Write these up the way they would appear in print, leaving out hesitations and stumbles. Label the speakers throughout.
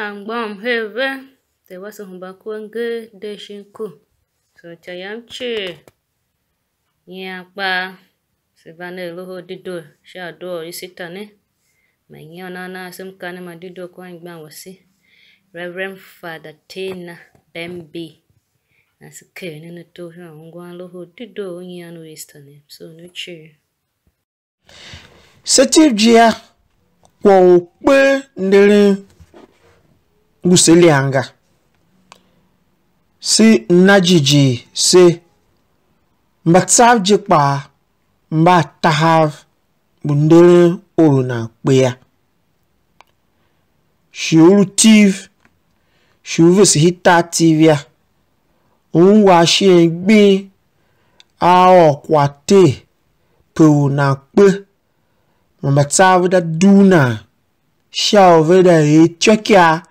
Speaker 1: Bang bom heve. There was a humbakuange deshinku. So chayamche. Nyakba. Sevane Loho Dedoo. Shado Isita ne. Mangyona some kind of Dedoo going bang wasi. Reverend Fada Terna Pember. As a cane in the two Loho Dedoo nyan western. So no cheer.
Speaker 2: Tiv Gia kwa pe ndele guselianga si najiji si mbatsav jikpa mba tahav bundele oruna kpea shiuru tiv shiuru si hita tivia unwa shi gbi a okwate pe una kpe mbatsav da duna shove da chekia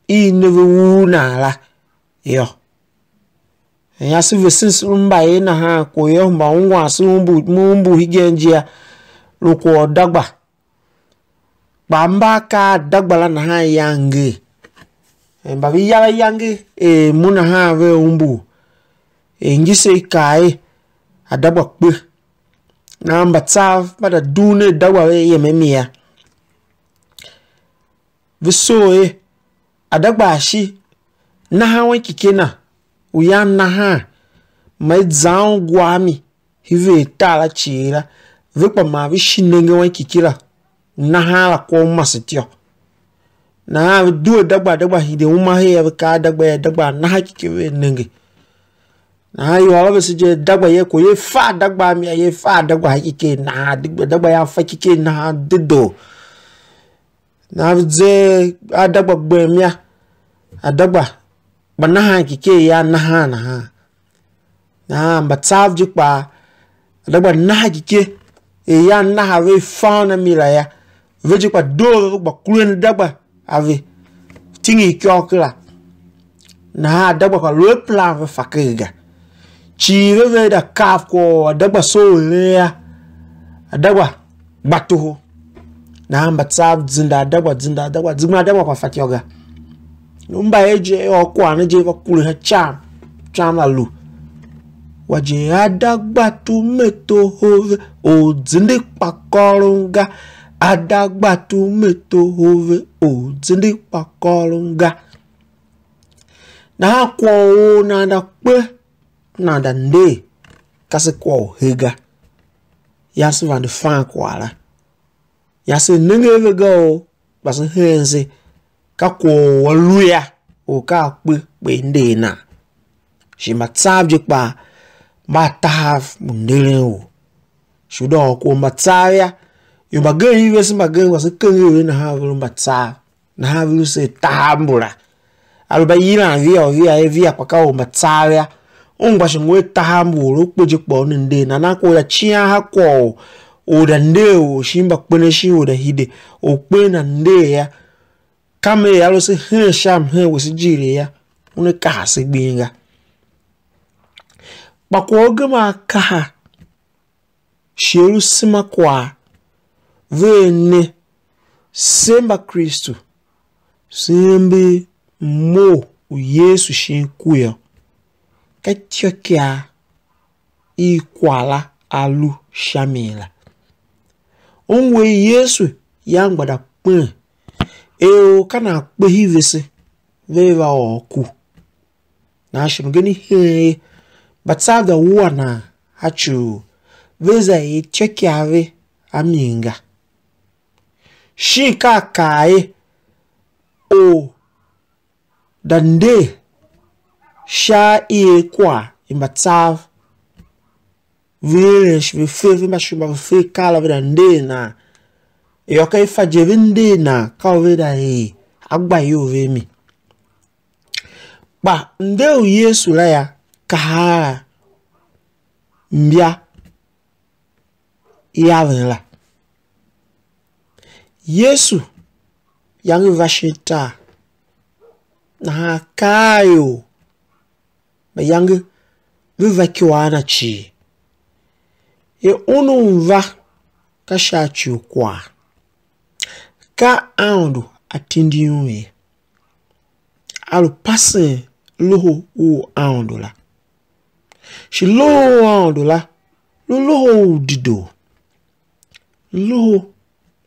Speaker 2: never wuna la yo ya se vesis mba ye na ha ko yo mba unwa se mumbu higenjia loko dagba bamba ka dagba la na ha yange mba bi ya yange muna ha ve umbu ngise kai adagba pe na mba tsav bada dune dagba we yememia visoe adagba shi na ha wan kikena uya na ha mai zan gwami hive tala chira vepa ma vi shinenge wan kikira na ha la ko masitio na ha du dagba hide uma he ya ka dagba na ha kikiwe nenge na ha yo ala besije dagba ye ko ye fa dagba mi ye fa dagba hakike na dagba ya fa kike na Dedoo na vze adagba gbemia adagba banaha kike ya na mbatsav jikpa adagba na kike ya na we fauna mira ya vejikpa do gba kuren dagba ave tingi kyokla na adagba kwa lo plan ve fakega chi ve da kaf ko adagba so le ya adagba batuho na mbatsav zinda adagba kwa fakyoga numba eje okwa na je vakule ha cham la lu waje adagba tu meto hove o zindi pakolunga adagba tu meto hove o zindi pakolunga na kwa o na da pe na da nde kase kwa hega yasu van de fan kwala yase nenge go basa hense ka ko waluya o ka pe nde na shi matsav jikpa ma tav mundele o shudo ko matsaya yo bagay wese magay wase kenwe na ha vulu matsav na ha vulu se tambura alba yira via kwa ka o matsaya ongba shingwe tamburu ko jikpa nde na ko ya chia ha ko o da nde o shimba kpene shi o da hide o kpena nde ya kame ya lo se he sham he wo se jire ya une ka se gbinga bakwo gama ka sheru sima kwa vene semba Kristo sembe mo u Yesu shinkuya katyokia ikwala alu shamila onwe Yesu yangbada pin o kana pe hivese veva oku na shimgeni he batsa da wana hachu veza e chekiave aminga shika kai o dande sha e kwa imbatsav village we fe mashuma fe kala vende na yo kai faje vende na ka veda e agba yo ve mi ba nde o Yesu la ya ka mbia ya la Yesu yang vashita na kayo ba yang vivakiwana chi e unu mva kashachu kwa ka andu atindiwe. Alu passe loho u aondola. Shi loho aondola. Loho Dedoo. Loho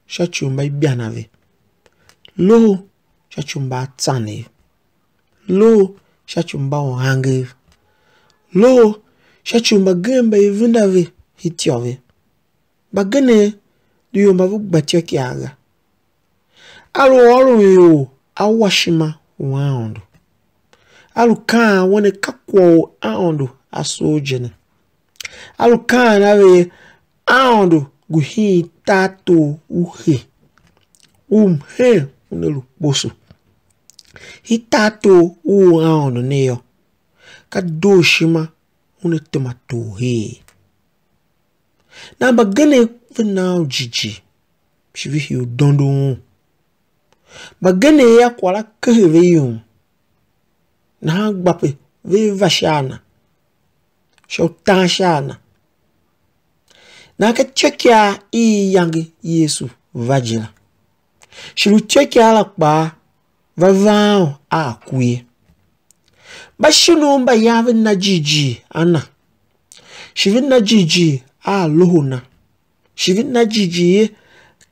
Speaker 2: shachumba ibianave. Loho shachumba tsane. Loho shachumba ohange. Loho shachumba gemba ivundave hitiove. Bagane diyomba vubatio kiaga. Alu yo awashima waondo. Alu kaa wane kakwo aondo asojene. Alu kaa nawe aondo guhi tato uhe. Umhe unelu bosu. Hitato aondo neyo. Kadoshima unetemato he. Na bagane vina jiji. Shivihi udondo. Bagane ya kwala keheve yung. Na hangbape viva shana. Shautan shana. Na kachekia yangi Yesu vajila. Shilu chekia lakba vavao akwe. Bashinu mba yavi na jiji ana. Shivin na jiji loho na. Shivin na jiji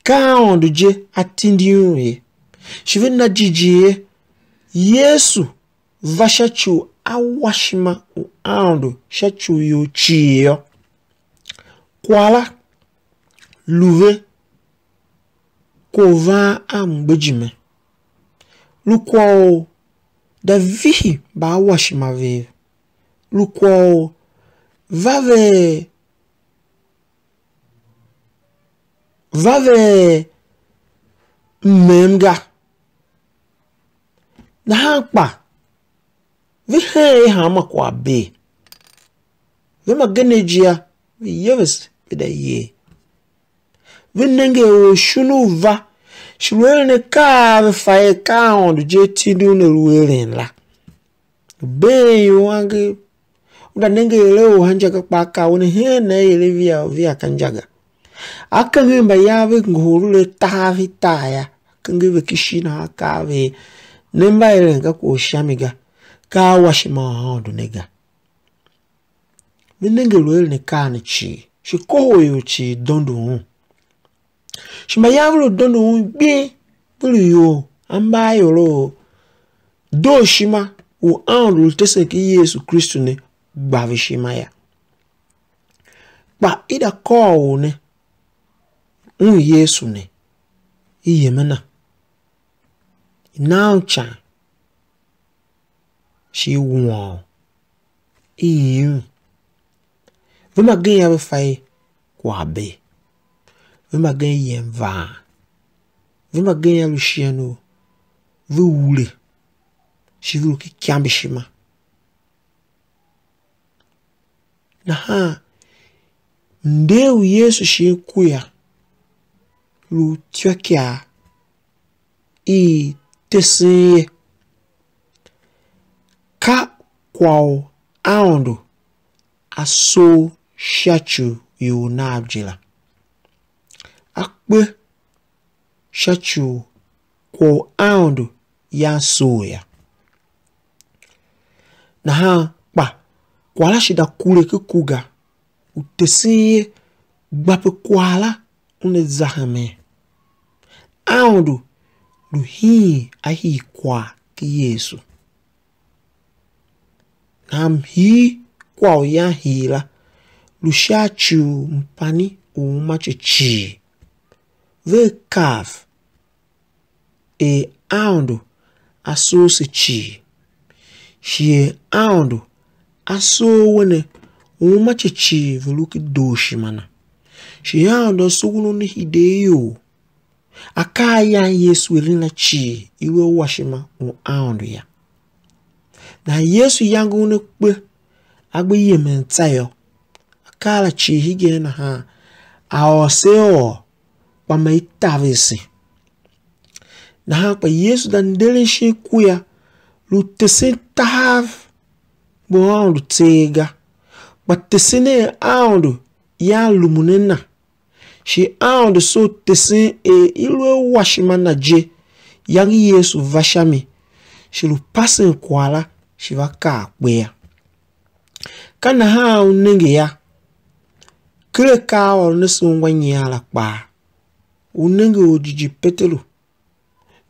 Speaker 2: kaondu je atindiwe. Shivin na jiji Yesu vashachu awashima aondu shachu yo chiyo. Kwala luve kova ambejime. Lukwao da vihi ba washima ve. Lukwao vave memga. Na hankpa vihe hama kwa be. Vima genejia vi yeves vida ye. Vinenge o shunu va. Shluene ka ve faye ka ondu je tindu ne luelen la. Be yo wange. Uda nenge leo hanjaga paka wone hene ele via kanjaga. Aka ngimba yave ngurule tavi taya. Kangive kishina kave. Nemba ele nga kuoshamiga. Ka washima hondo nega. Vinenge luele ne ka ne chi. Shikoho yo chi dondo hon. Shima yavlo dondo hon bi. Bulu yo. Amba yo do shima. U hondo lutese ki Yesu Kristu ne. Bavishima ya. Ba ida ko ne. Yesu ne. Iyemena. Now chan. She won. Iyom. Vima gen ya fay kwa be. Vima gen yen va. Vima gen ya luciano. Vi wule. Shivu ki kiambishima. Na ndeu Yesu shi kuya. Lu tiokia. Tese. Ka kwao aondo. Aso shachu yu nabjila. Akbe shachu kwao aondo ya soya. Na pa. Kwala shida kule kukuga. Uteseye gbape kwala unezahame. Aondo luhi ahi kwa ki Yesu. Nam hi kwa ya hila. Lushachu mpani umachichi. Ve kaf. Aondo aso se chi. Shie aondo aso wene umachichi veluki doshi mana. Shie aondo aso wene hideyo. Akaya Yesu elina chi. Iwe washima aondo ya. Na Yesu yangu unekwe. Agbe yemen tayo. Akala chi hige na aoseo. Pama itavesi. Na pa Yesu dan dele shi kuya. Lutese tahav. Bo aondo tega. Batesene aondo. Ya lumunena. Shi aondo so tesen ilwe washima na je. yang Yesu vashami shilu pasin kwala shiva ka kwea kana ha unenge ya kre ka o nesu wanya la pa unenge ojiji petelu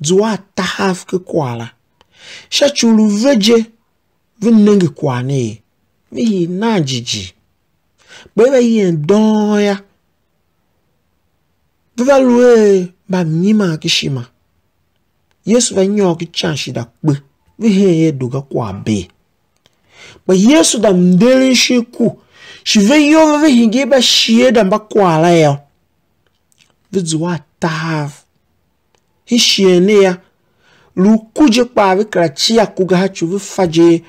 Speaker 2: duwa tahaf ke kwala shachulu veje vinenge kwane vi na jiji bebe yen doya beba luwe ba mnyima kishima Yesu va nyoki chanshi da kbe vi heye duga kwa be ba Yesu da mdele shiku shive yo vi hinge ba shie da mba kwa la ya vizuwa tahav hi shie ne ya lu kuje kwa vi krachia kuga hachu vi faje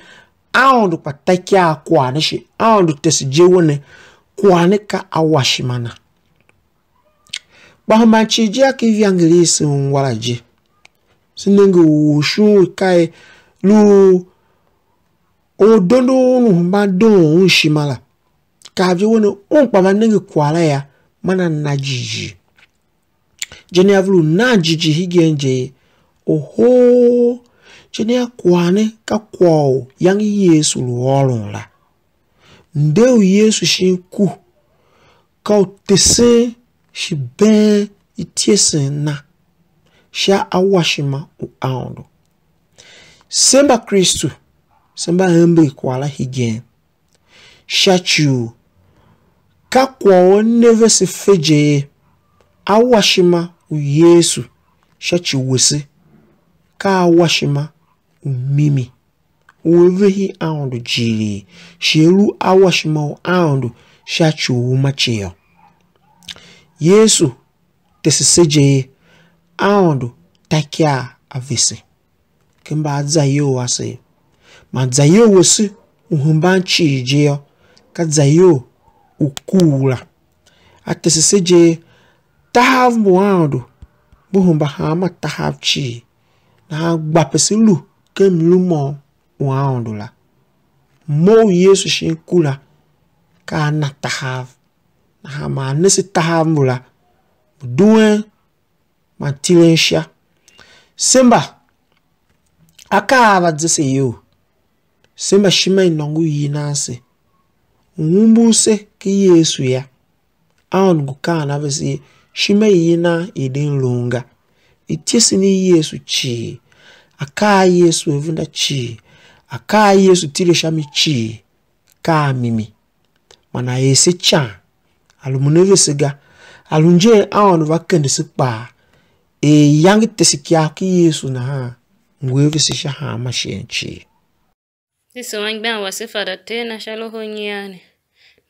Speaker 2: aondu pa takia kwa ne shi aondu tesije wone kwa ne ka awashimana ba hamachijia ki evangelization walaje sinenge wushu kai lu odondo nu ba don unshimala ka bi wona onpa manenge kwala ya mana najiji jeni avlu najiji higenje oho jeni akwane ka kwao yang Yesu luolon la ndeu Yesu shinku ka otese shi ben itiesen na sha awashima u aondo semba Kristu semba hembe kwala higen shachu ka kwa neve se feje awashima u Yesu shachu wese ka awashima u mimi uwevehi aondo jiri shelu awashima u aondo shachu umacheo Yesu tesiseje aondo takia avise kemba zayo wase ma zayo wese uhumbanchi jeo ka zayo ukula atesiseje tahav muando buhumba hama tahav chi na gbapesilu kemlumo uando la mo Yesu shinkula ka na tahav na hama nesi tahav mula duwe matilensha semba akava dzese yo semba shima inongu yinase ngumbuse ki Yesu ya aongu kana vesi shima yina idin lunga itiesi ni Yesu chi aka Yesu evunda chi aka Yesu tilesha mi chi ka mimi mana ese cha alumuneve sega alunje aonu vakende sipa yang tesikia ki Yesu na ha ngweve sisha ha mashenchi
Speaker 1: This one ban was if Fada Terna Loho nyane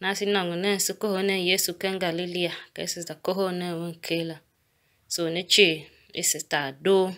Speaker 1: nasi nangu ne suko ne Yesu kan Galilea kaisi da koho ne wankela so ne chi Isita do